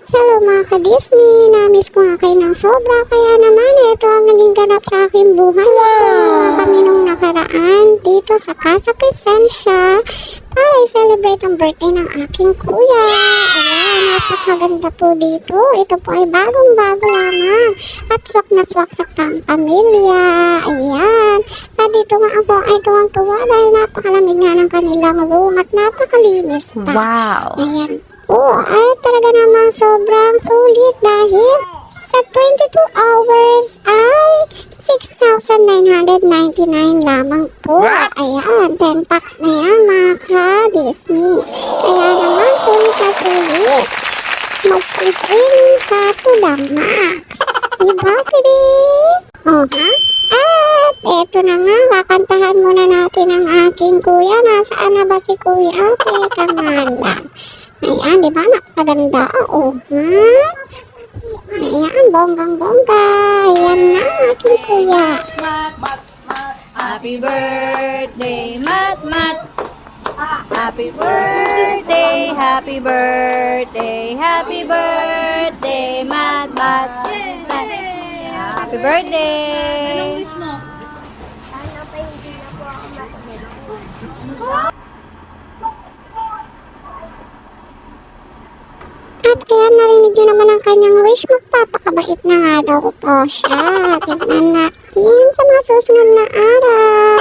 Hello mga ka-Disney, na-miss ko nga kayo ng sobra, kaya naman ito ang naging ganap sa aking buhay. Wow! Kami nung nakaraan dito sa Casa Crescencia para i-celebrate ang birthday ng aking kuya. Ayan, napakaganda po dito. Ito po ay bagong-bago lamang at swak na swak sa pamilya. Ayan, at dito nga ako ay tuwang-tuwa dahil napakalamig nga ng kanilang room at napakalinis pa. Wow! Ayan. Ay talaga namang sobrang sulit dahil sa 22 hours ay 6,999 lamang po. Ayan, 10 packs na yan mga ka-Disney. Kaya naman sulit na sulit. Magsiswing ka to the max. Diba, baby? At eto na nga, kakantahan muna natin ang aking kuya. Nasaan na ba si kuya? Teka nga lang. Ayan, di ba? Napakaganda. Oo, ha? Ayan, bonggang-bongga. Ayan na, aking kuya. Happy birthday, Mat Mat! Happy birthday, happy birthday, happy birthday, Mat Mat! Happy birthday! At kaya narinig nyo naman ang kanyang wish, magpapakabait na nga daw po siya. Tignan natin sa mga susunod na araw.